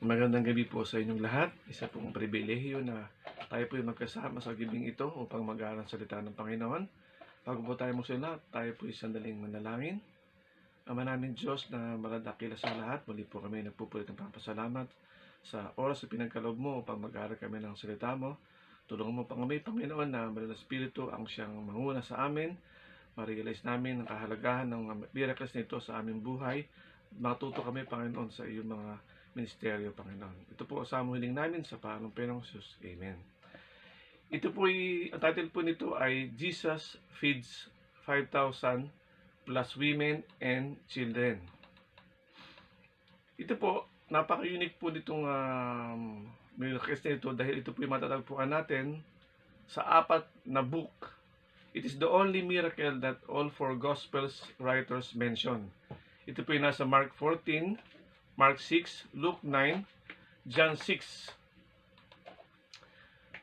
Magandang gabi po sa inyong lahat. Isa pong pribilehiyo na tayo po ay magkasama sa gabing ito upang mag-aaral ang salita ng Panginoon. Bago po tayo magsimula, tayo po ay sandaling manalangin. Ama namin Diyos na maladakila sa lahat, muli po kami nagpupulit ng papasalamat sa oras na pinagkaloob mo upang mag-aaral kami ng salita mo. Tulungan mo pang kami, Panginoon, na Banal na Espiritu ang siyang manguna sa amin. Ma-realize namin ang kahalagahan ng miracles nito sa aming buhay. Matuto kami, Panginoon, sa iyong mga ministeryo, Panginoon. Ito po sa hiling namin sa pangalan ng Panginoong Jesus. Amen. Ito po ang title po nito ay Jesus Feeds 5,000 plus Women and Children. Ito po, napaka-unique po nitong miracles nito dahil ito po yung matatagpuan natin sa 4 na book. It is the only miracle that all 4 Gospels writers mention. Ito po yung nasa Mark 14, Mark 6, Luke 9, John 6.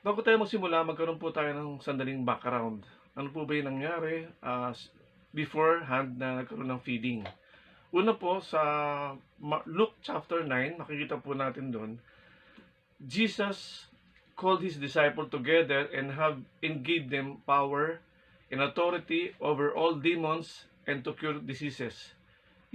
Bago tayo magsimula, magkaroon po tayo ng sandaling background. Ano po ba yung nangyari beforehand na nagkaroon ng feeding? Una po, sa Luke chapter 9, makikita po natin doon, Jesus called His disciples together and gave them power and authority over all demons and to cure diseases.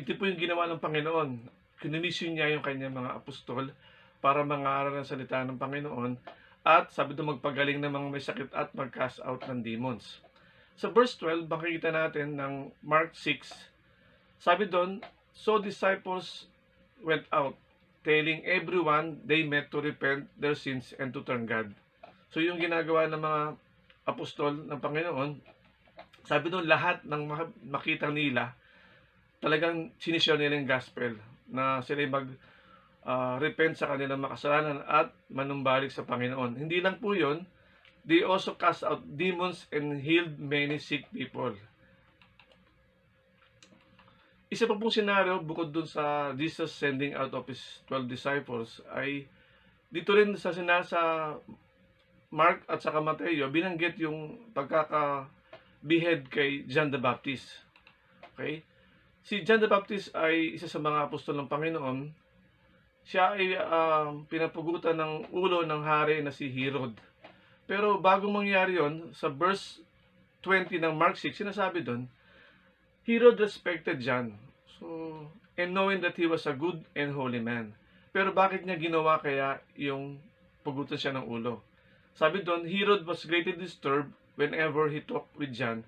Ito po yung ginawa ng Panginoon. Kinomisyon niya yung kanyang mga apostol para mangaral ng salita ng Panginoon at sabi doon magpagaling ng mga may sakit at mag-cast out ng demons. Sa verse 12, makikita natin ng Mark 6, sabi doon, so disciples went out, telling everyone they met to repent their sins and to turn God. So yung ginagawa ng mga apostol ng Panginoon, sabi doon lahat ng makita nila, talagang sinishare nila yung gospel na sila mag-repent sa kanilang makasalanan at manumbalik sa Panginoon. Hindi lang po yun, they also cast out demons and healed many sick people. Isa pa pong senaryo, bukod dun sa Jesus sending out of His 12 disciples, ay dito rin sa Mark at saka Mateo, binanggit yung pagkaka-behead kay John the Baptist. Okay? Si John the Baptist ay isa sa mga apostol ng Panginoon. Siya ay pinapugutan ng ulo ng hari na si Herod. Pero bago mangyari yon, sa verse 20 ng Mark 6, sinasabi doon, Herod respected John, and knowing that he was a good and holy man. Pero bakit niya ginawa kaya yung pugutan siya ng ulo? Sabi doon, Herod was greatly disturbed whenever he talked with John.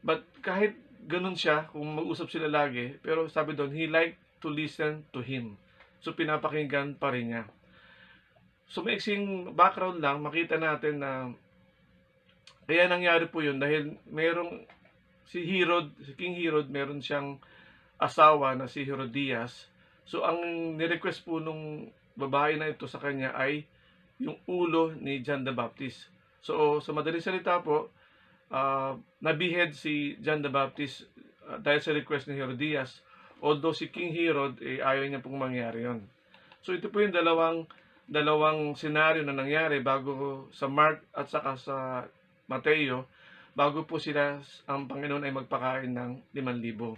But kahit ganun siya, kung mag-usap sila lagi, pero sabi doon, he liked to listen to him. So, pinapakinggan pa rin niya. So, maiksing background lang, makita natin na kaya nangyari po yun dahil merong si King Herod, meron siyang asawa na si Herodias. So, ang nirequest po nung babae na ito sa kanya ay yung ulo ni John the Baptist. So, sa madaling salita po, nabihead si John the Baptist dahil sa request ni Herodias, although si King Herod ayaw niya pong mangyari yon. So ito po yung dalawang senaryo na nangyari bago sa Mark at saka sa Mateo, bago po sila ang Panginoon ay magpakain ng 5,000.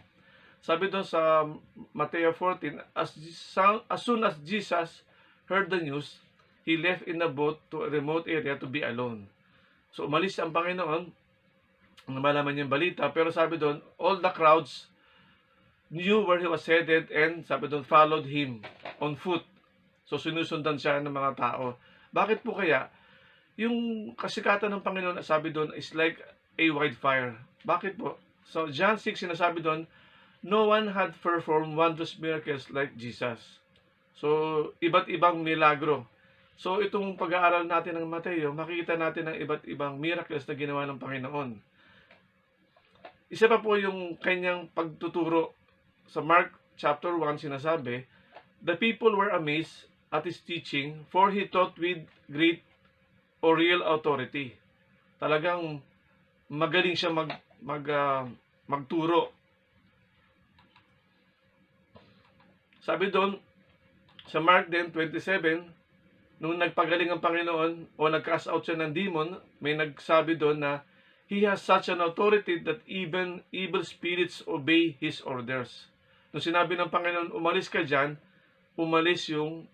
Sabi doon sa Mateo 14, as soon as Jesus heard the news, he left in a boat to a remote area to be alone. So umalis ang Panginoon, malaman niyang balita, pero sabi doon, all the crowds knew where he was headed and sabi doon, followed him on foot. So sinusundan siya ng mga tao. Bakit po kaya? Yung kasikatan ng Panginoon, sabi doon, is like a wildfire. Bakit po? So John 6, sinasabi doon, no one had performed wondrous miracles like Jesus. So iba't ibang milagro. So itong pag-aaral natin ng Mateo, makikita natin ang iba't ibang miracles na ginawa ng Panginoon. Isa pa po yung kanyang pagtuturo. Sa Mark chapter 1 sinasabi, the people were amazed at His teaching, for He taught with great or real authority. Talagang magaling siya magturo. Sabi doon, sa Mark 10:27, nung nagpagaling ang Panginoon o nag-cast out siya ng demon, may nagsabi doon na He has such an authority that even evil spirits obey His orders. Nung sinabi ng Panginoon, umalis ka dyan, umalis yung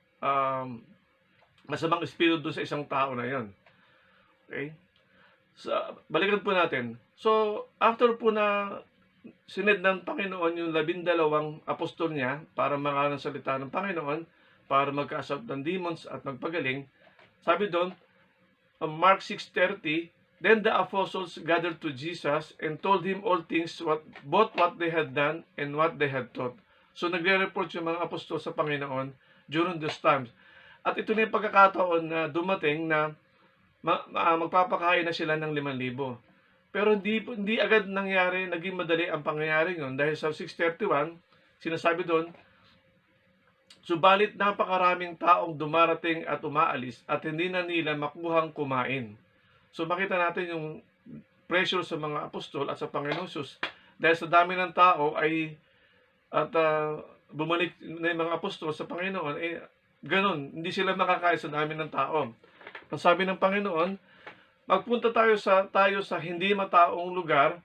masamang espiritu doon sa isang tao na yon. Okay? So, balikan po natin. So, after po na sined ng Panginoon yung 12 apostol niya para mangaral ng salita ng Panginoon, para mag-cast ng demons at magpagaling, sabi doon, Mark 6:30, then the apostles gathered to Jesus and told him all things, both what they had done and what they had taught. So, nagre-report yung mga apostol sa Panginoon during those times. At ito na yung pagkakataon na dumating na magpapakain na sila ng 5,000. Pero hindi agad nangyari, naging madali ang pangyayari yun dahil sa 6:31, sinasabi doon, subalit napakaraming taong dumarating at umaalis at hindi na nila makuhang kumain. So makita natin yung pressure sa mga apostol at sa Panginoon Jesus dahil sa dami ng tao bumalik na yung mga apostol sa Panginoon, ganun, hindi sila makakain sa dami ng tao. Ang sabi ng Panginoon, magpunta tayo sa hindi mataong lugar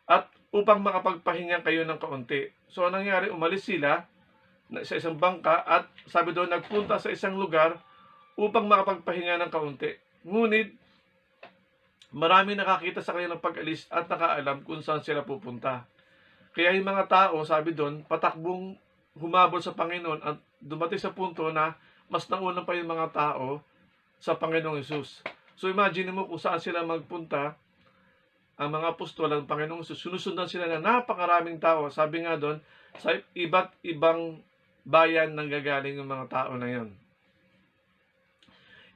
at upang makapagpahinga kayo ng kaunti. So, anong nangyari? Umalis sila sa isang bangka at sabi doon, nagpunta sa isang lugar upang makapagpahinga ng kaunti. Ngunit, marami nakakita sa kanilang pag-alis at nakaalam kung saan sila pupunta. Kaya yung mga tao, sabi doon, patakbong humabol sa Panginoon at dumating sa punto na mas nauna pa yung mga tao sa Panginoong Hesus. So imagine mo kung saan sila magpunta, ang mga apostol ng Panginoong Hesus, sinusundan sila na napakaraming tao. Sabi nga doon, sa iba't ibang bayan nanggagaling yung mga tao na yon.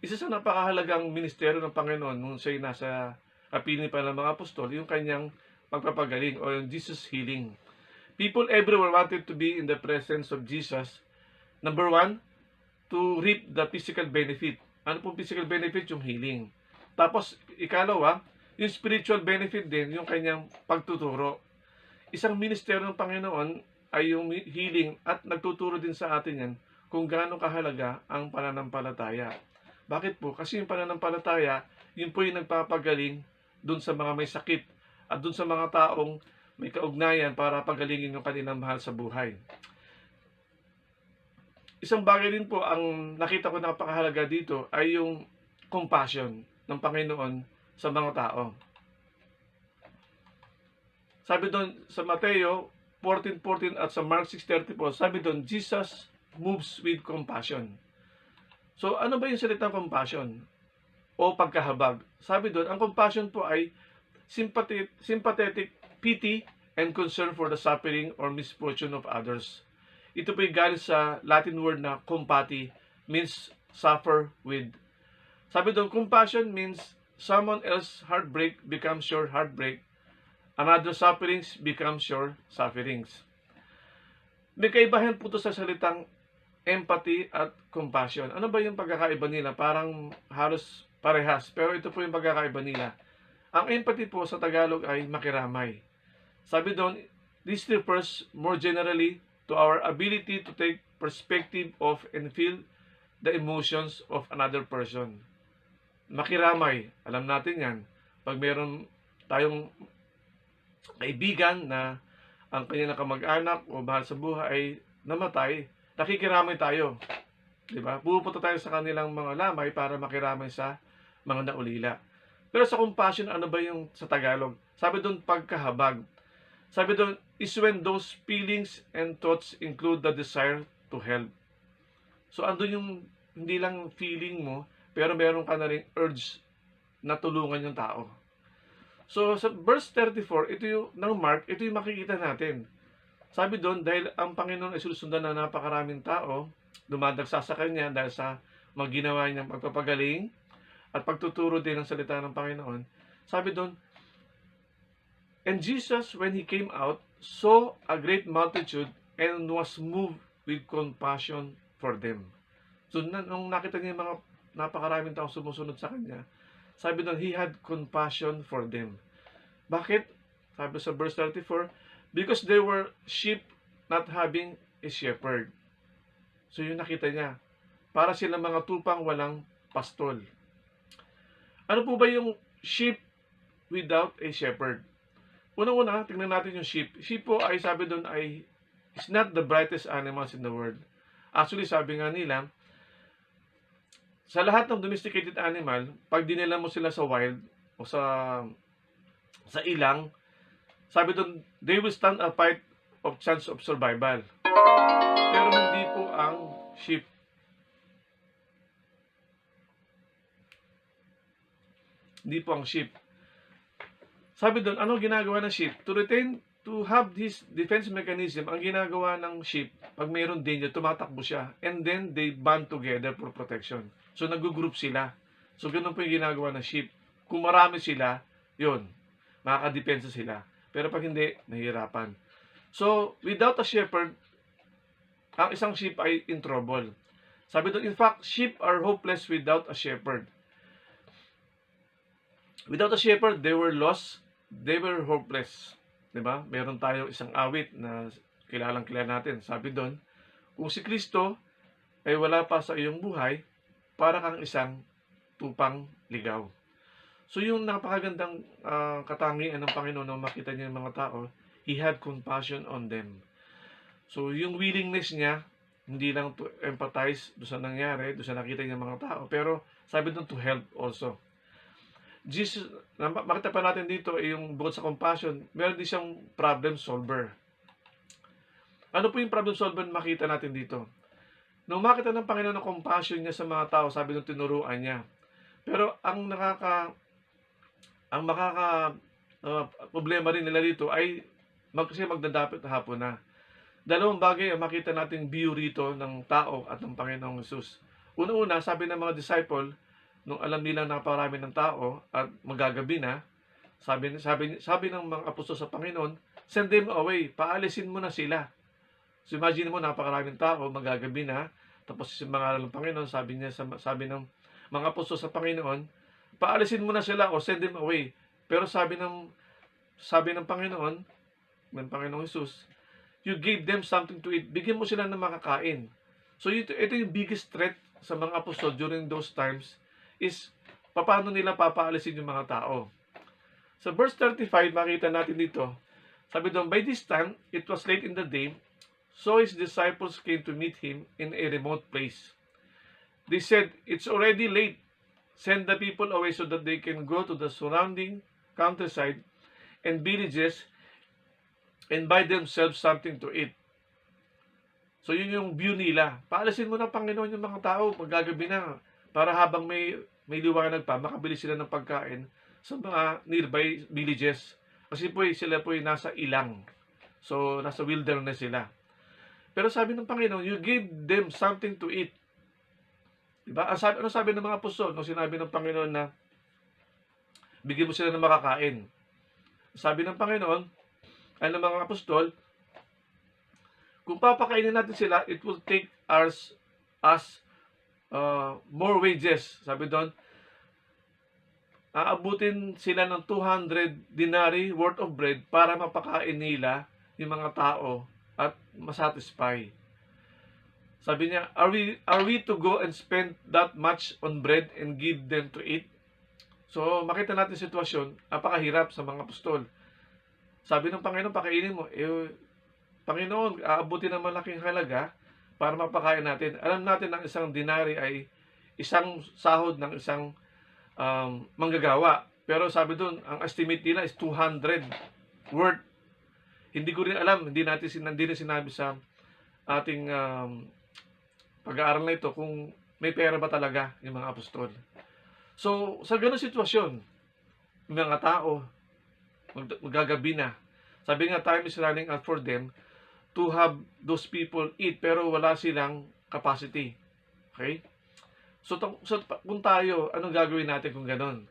Isa sa napakahalagang ministeryo ng Panginoon nung siya'y nasa kapiling pa ng mga apostol, yung kanyang pagpapagaling o yung Jesus healing. People everywhere wanted to be in the presence of Jesus. Number 1, to reap the physical benefit. Ano pong physical benefit? Yung healing. Tapos, ikalawa, yung spiritual benefit din, yung kanyang pagtuturo. Isang ministeryo ng Panginoon ay yung healing at nagtuturo din sa atin yan kung gaano kahalaga ang pananampalataya. Bakit po? Kasi yung pananampalataya, yun po yung nagpapagaling dun sa mga may sakit at dun sa mga taong may kaugnayan para pagalingin yung kanilang mahal sa buhay. Isang bagay din po ang nakita ko napakahalaga dito ay yung compassion ng Panginoon sa mga tao. Sabi doon sa Mateo 14:14 at sa Mark 6:34, sabi doon, Jesus moves with compassion. So ano ba yung salitang compassion o pagkahabag? Sabi doon, ang compassion po ay sympathetic pity and concern for the suffering or misfortune of others. Ito po yung galing sa Latin word na compati, means suffer with. Sabi doon, compassion means someone else's heartbreak becomes your heartbreak. Another sufferings becomes your sufferings. May kaibahan po ito sa salitang empathy at compassion. Ano ba yung pagkakaiba nila? Parang halos parehas, pero ito po yung pagkakaiba nila. Ang empathy po sa Tagalog ay makiramay. Sabi doon, this refers more generally to our ability to take perspective of and feel the emotions of another person. Makiramay, alam natin yan. Pag meron tayong kaibigan na ang kanyang kamag-anak o mahal sa buhay ay namatay, nakikiramay tayo. Diba? Pupunta tayo sa kanilang mga lamay para makiramay sa mga naulila. Pero sa compassion, ano ba yung sa Tagalog? Sabi doon, pagkahabag. Sabi doon, is when those feelings and thoughts include the desire to help. So, andun yung hindi lang feeling mo, pero meron ka na rin urge na tulungan yung tao. So, sa verse 34, ito yung, ng Mark, ito yung makikita natin. Sabi doon, dahil ang Panginoon ay susundan na napakaraming tao, dumadagsa sa Kanya dahil sa mga ginawa niyang pagpapagaling at pagtuturo din ng salita ng Panginoon. Sabi doon, and Jesus, when He came out, saw a great multitude and was moved with compassion for them. So, nung nakita niya yung mga napakaraming tao sumusunod sa Kanya, sabi doon, He had compassion for them. Bakit? Sabi sa verse 34, because they were sheep not having a shepherd. So, yun nakita niya. Para sila mga tupang walang pastol. Ano po ba yung sheep without a shepherd? Unang-una, tingnan natin yung sheep. Sheep po ay sabi doon ay is not the brightest animals in the world. Actually, sabi nga nila, Sa lahat ng domesticated animal, pag dinala mo sila sa wild o sa ilang, sabi doon, they will stand a fight of chance of survival. Pero hindi po ang sheep. Hindi po ang sheep. Sabi doon, ano ginagawa ng sheep? To have this defense mechanism, ang ginagawa ng sheep, pag mayroon danger, tumatakbo siya. And then, they band together for protection. So, nag-group sila. So, ganun po yung ginagawa ng sheep. Kung marami sila, yun, makakadepensa sila. Pero pag hindi, nahihirapan. So, without a shepherd, ang isang sheep ay in trouble. Sabi doon, in fact, sheep are hopeless without a shepherd. Without a shepherd, they were lost, they were hopeless. Diba? Meron tayo isang awit na kilalang-kilala natin. Sabi doon, kung si Kristo ay wala pa sa iyong buhay, para kang isang tupang ligaw. So yung napakagandang katangian ng Panginoon na makita niya ng mga tao, He had compassion on them. So yung willingness niya, hindi lang to empathize doon sa nangyari, doon sa nakita niya ng mga tao, pero sabi doon to help also. Jesus, makita pa natin dito yung bukod sa compassion, meron din siyang problem solver. Ano po yung problem solver na makita natin dito? Nung makita ng Panginoon ng compassion niya sa mga tao, sabi nung tinuruan niya. Pero ang problema rin nila dito ay kasi magdadapit na hapon na. Dalawang bagay ang makita nating view rito ng tao at ng Panginoong Jesus. Una-una, sabi ng mga disciple, nung alam nilang naparami ng tao at magagabi na, sabi ng mga apostol sa Panginoon, send them away, paalisin mo na sila. So imagine mo, napakaraming tao, magagabi na, tapos sa mga ng Panginoon, sabi ng mga apostol sa Panginoon, paalisin mo na sila o send them away. Pero sabi ng Panginoon, ng Panginoong Jesus, you gave them something to eat. Bigyan mo sila ng makakain. So ito yung biggest threat sa mga apostol during those times, is paano nila papaalisin yung mga tao. Sa verse 35, makita natin dito, sabi doon, by this time, it was late in the day, so his disciples came to meet him in a remote place. They said, it's already late. Send the people away so that they can go to the surrounding countryside and villages and buy themselves something to eat. So yun yung view nila. Paalisin mo ng Panginoon yung mga tao, magagabi na, para habang may liwanag pa, makabili sila ng pagkain sa mga nearby villages. Kasi sila nasa ilang. So, nasa wilderness sila. Pero sabi ng Panginoon, you give them something to eat. Diba? Ano sabi ng mga apostol nung sinabi ng Panginoon na bigyan mo sila ng makakain? Sabi ng Panginoon, ay ng mga apostol, kung papakainin natin sila, it will take us more wages. Sabi doon, aabutin sila ng 200 denarii worth of bread para mapakain nila yung mga tao at masatisfy. Sabi niya, are we to go and spend that much on bread and give them to eat? So, makita natin sitwasyon, napakahirap sa mga apostol. Sabi ng Panginoon, pakainin mo. Panginoon, aabutin ng malaking halaga para mapakain natin. Alam natin ang isang dinari ay isang sahod ng isang manggagawa. Pero sabi doon, ang estimate nila is 200 worth. Hindi ko rin alam, hindi na sinabi sa ating pag-aaral na ito kung may pera ba talaga yung mga apostol. So, sa ganung sitwasyon, yung mga tao, magagabi na. Sabi nga, time is running out for them to have those people eat, pero wala silang capacity. Okay? So kung tayo, anong gagawin natin kung ganon?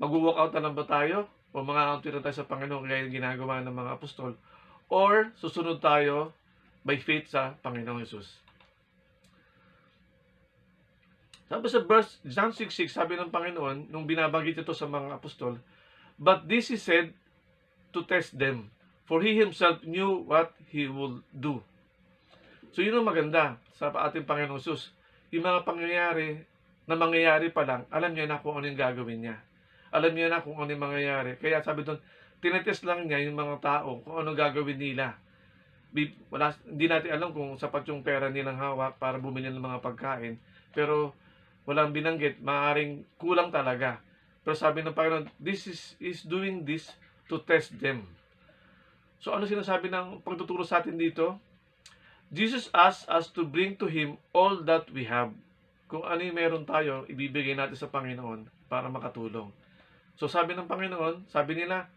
Mag-walk out na lang ba tayo? O mga na tayo sa Panginoon gaya yung ginagawa ng mga apostol? Or susunod tayo by faith sa Panginoong Jesus? Sabi sa verse John 6:6, sabi ng Panginoon, nung binabanggit ito sa mga apostol, but this he said to test them, for he himself knew what he would do. So yun ang maganda sa ating Panginoong Jesus. Yung mga pangyayari na mangyayari pa lang, alam niya na kung ano yung gagawin niya. Alam niya na kung ano yung mangyayari. Kaya sabi doon, tinetest lang niya yung mga tao kung ano gagawin nila. Hindi natin alam kung sapat yung pera nilang hawak para bumili ng mga pagkain. Pero walang binanggit, maaaring kulang talaga. Pero sabi ng Panginoon, this is doing this to test them. So ano sinasabi ng pagtuturo sa atin dito? Jesus asked us to bring to Him all that we have. Kung ano yung meron tayo, ibibigay natin sa Panginoon para makatulong. So sabi ng Panginoon, sabi nila,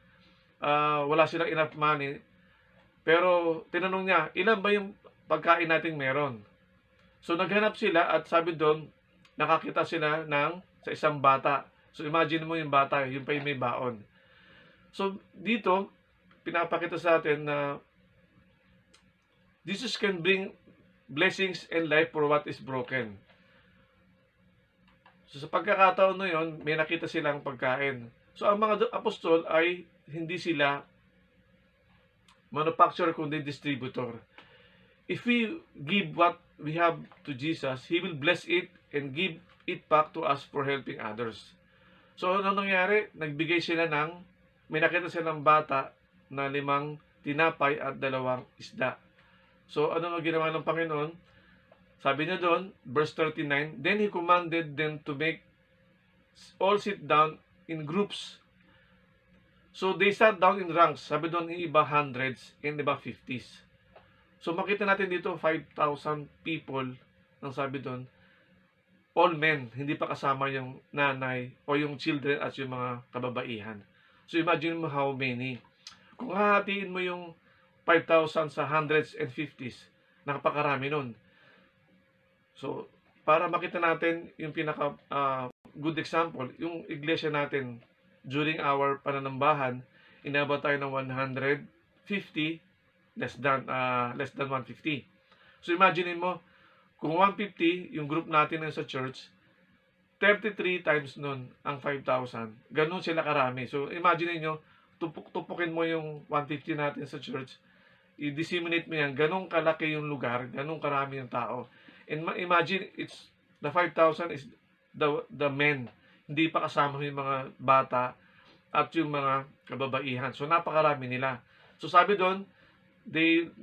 wala silang enough money. Pero tinanong niya, ilan ba yung pagkain nating meron? So naghanap sila at sabi doon, nakakita sila sa isang bata. So imagine mo yung bata, yung pa yung may baon. So dito, pinapakita sa atin na Jesus can bring blessings and life for what is broken. So sa pagkakataon na yun, may nakita silang pagkain. So ang mga apostol ay hindi sila manufacturer kundi distributor. If we give what we have to Jesus, He will bless it and give it back to us for helping others. So ano nangyari? Nagbigay sila may nakita silang bata na 5 tinapay at 2 isda. So ano nga ginawa ng Panginoon? Sabi niya doon, verse 39, then He commanded them to make all sit down in groups. So they sat down in ranks. Sabi doon, yung iba hundreds, and iba 50s. So makita natin dito, 5,000 people, ang sabi doon, all men, hindi pa kasama yung nanay o yung children at yung mga kababaihan. So imagine mo how many. Kung hahatiin mo yung 5,000 sa hundreds and 50s, nakapakarami nun. So, para makita natin yung pinaka good example, yung iglesia natin during our pananambahan, inabot tayo ng 150, less than 150. So, imagine mo, kung 150, yung group natin sa church, 33 times nun ang 5,000. Ganun sila karami. So, imagine niyo, tupukin mo yung 150 natin sa church, i-disseminate mo yan, ganun kalaki yung lugar, ganun karami yung tao. And imagine, the 5,000 is the men. Hindi pa kasama yung mga bata at yung mga kababaihan. So, napakarami nila. So, sabi doon, the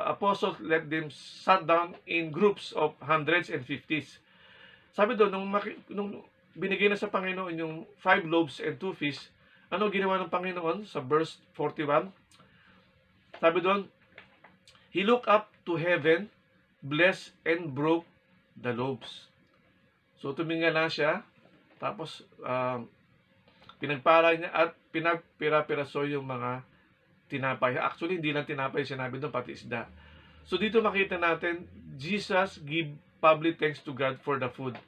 apostles let them sat down in groups of hundreds and 50s. Sabi doon, nung binigay na sa Panginoon yung 5 loaves and 2 fish, ano ginawa ng Panginoon sa verse 41? Sabi doon, He looked up to heaven, blessed and broke the loaves. So tumingala siya, tapos pinagpala niya at pinagpira-piraso yung mga tinapay. Actually, hindi lang tinapay sinabi doon, pati isda. So dito makita natin, Jesus give public thanks to God for the food,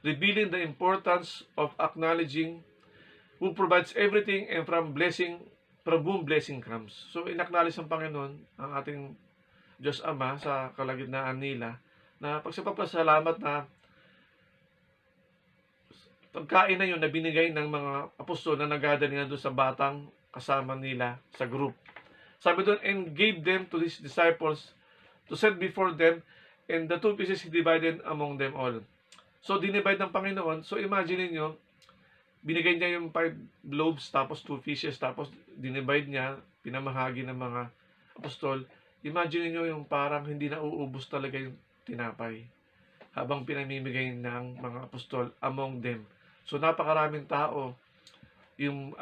revealing the importance of acknowledging who provides everything and from whom blessing comes. So inacknowledge ng Panginoon ang ating Diyos Ama sa kalagitnaan nila na pagsapapasalamat na pagkain na yun na binigay ng mga apostol na nagdadala doon sa batang kasama nila sa group. Sabi doon, and gave them to His disciples to set before them, and the 2 pieces He divided among them all. So dinivide ng Panginoon. So imagine niyo, binigay niya yung 5 loaves tapos 2 fishes tapos dinivide niya, pinamahagi ng mga apostol. Imagine niyo yung parang hindi na uubos talaga yung tinapay habang pinamimigay ng mga apostol among them. So napakaraming tao yung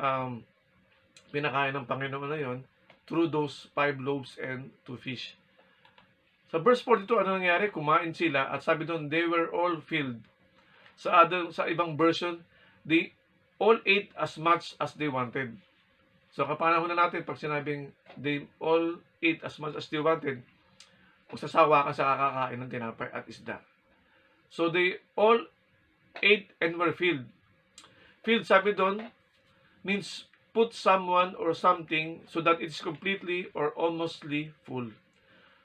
pinakain ng Panginoon na yon through those 5 loaves and 2 fish. Sa verse 42, ano nangyari? Kumain sila at sabi doon, they were all filled. Sa ibang version, they all ate as much as they wanted. So kapanahon na natin, pag sinabing they all ate as much as they wanted, magsasawa ka sa kakakain ng tinapay at isda. So they all ate and were filled. Filled, sabi doon, means put someone or something so that it's completely or almostly full.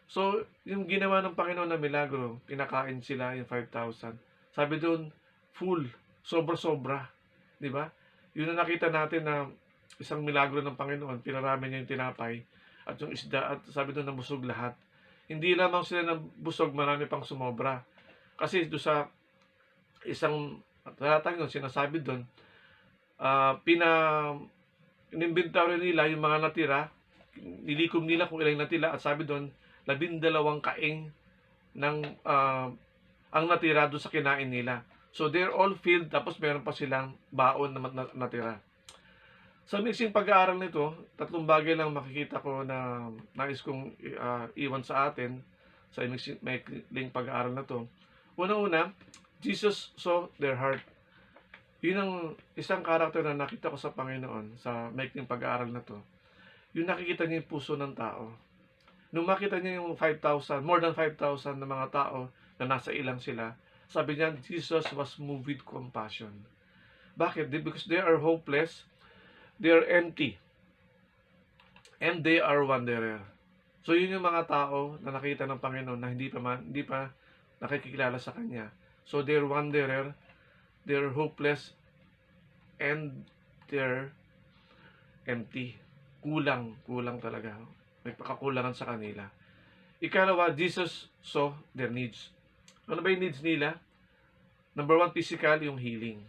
So, yung ginawa ng Panginoon na milagro, pinakain sila yung 5,000. Sabi doon, full, sobra-sobra. Di ba? Yun na nakita natin na isang milagro ng Panginoon, pinarami niya yung tinapay at yung isda at sabi doon na busog lahat. Hindi lamang sila na busog, marami pang sumobra. Kasi doon sa isang talatang yun, sinasabi doon, inimbentaryo nila yung mga natira, nilikom nila kung ilang natira at sabi doon, 12 kaing ng ang natira doon sa kinain nila. So, they're all filled, tapos meron pa silang baon na natira. Sa mixing pag-aaral nito, tatlong bagay lang makikita ko na nais kong iwan sa atin sa mixing pag-aaral na to. Una-una, Jesus saw their heart. Yun ang isang karakter na nakita ko sa Panginoon sa maikling pag-aaral na to. Yung nakikita niya yung puso ng tao. Nung makita niya yung 5,000, more than 5,000 na mga tao na nasa ilang sila, sabi niya, Jesus was moved with compassion. Bakit? Because they are hopeless, they are empty, and they are wanderer. So yun yung mga tao na nakita ng Panginoon na hindi pa nakikilala sa Kanya. So they're wanderer, they're hopeless, and they're empty. Kulang talaga. May pakakulangan sa kanila. Ikalawa, Jesus saw their needs. Ano ba yung needs nila? Number 1, physical, yung healing.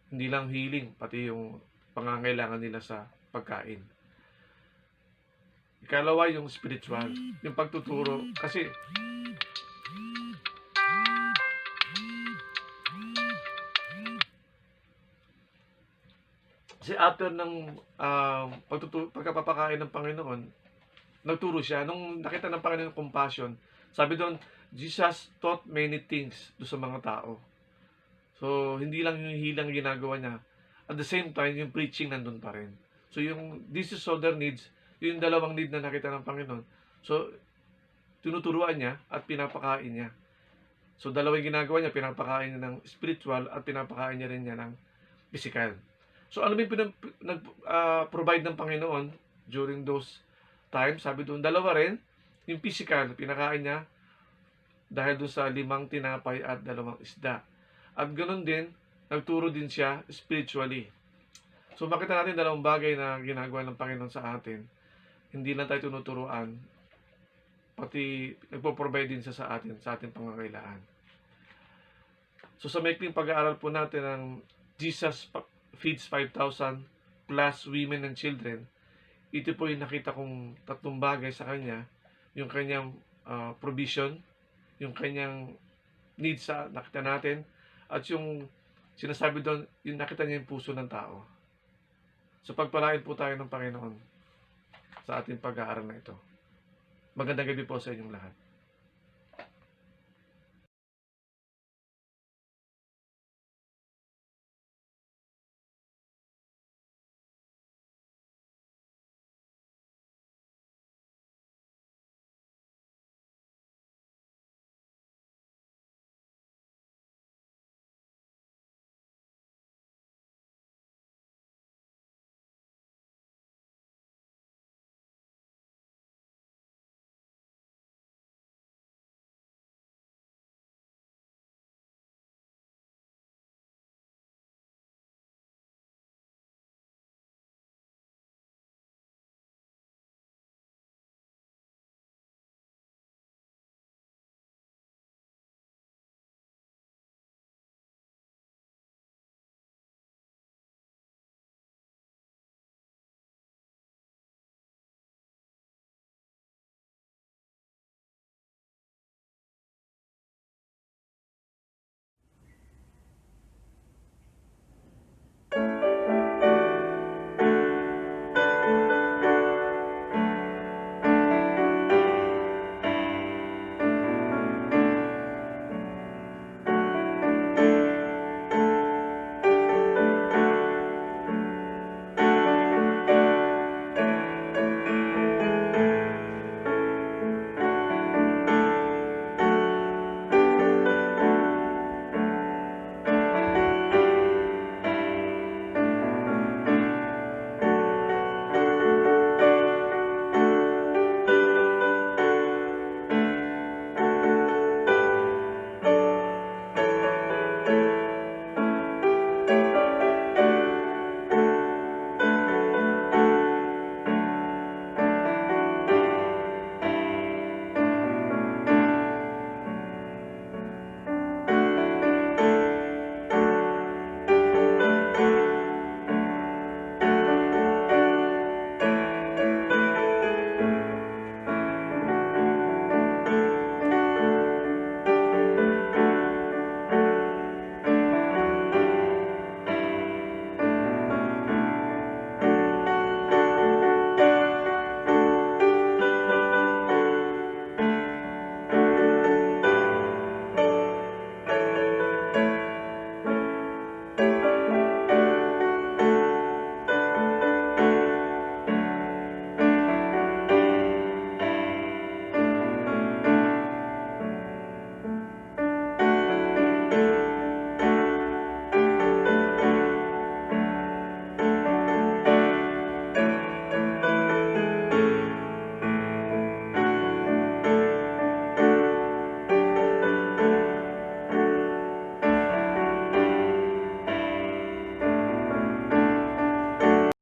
Hindi lang healing, pati yung pangangailangan nila sa pagkain. Ikalawa, yung spiritual, yung pagtuturo. Kasi after ng pagkapapakain ng Panginoon, nagturo siya. Nung nakita ng Panginoon yung compassion, sabi doon, Jesus taught many things do sa mga tao. So, hindi lang yung hilang ginagawa niya. At the same time, yung preaching nandun pa rin. So, yung this is all their needs, yung dalawang need na nakita ng Panginoon. So, tinuturuan niya at pinapakain niya. So, dalawang ginagawa niya, pinapakain niya ng spiritual at pinapakain niya rin niya ng physical. So, ano yung nag-provide ng Panginoon during those times? Sabi doon, dalawa rin. Yung physical, pinakain niya dahil doon sa 5 tinapay at 2 isda. At ganoon din, nagturo din siya spiritually. So, makita natin dalawang bagay na ginagawa ng Panginoon sa atin. Hindi lang tayo tinuturuan, pati nagpo-provide din siya sa ating pangangailangan. So, sa maikling pag-aaral po natin ng Jesus feeds 5,000 plus women and children, ito po yung nakita kong tatlong bagay sa kanya, yung kanyang provision, yung kanyang needs sa nakita natin, at yung sinasabi doon, yung nakita niya yung puso ng tao. So pagpalain po tayo ng Panginoon sa ating pag-aaral na ito. Magandang gabi po sa inyong lahat.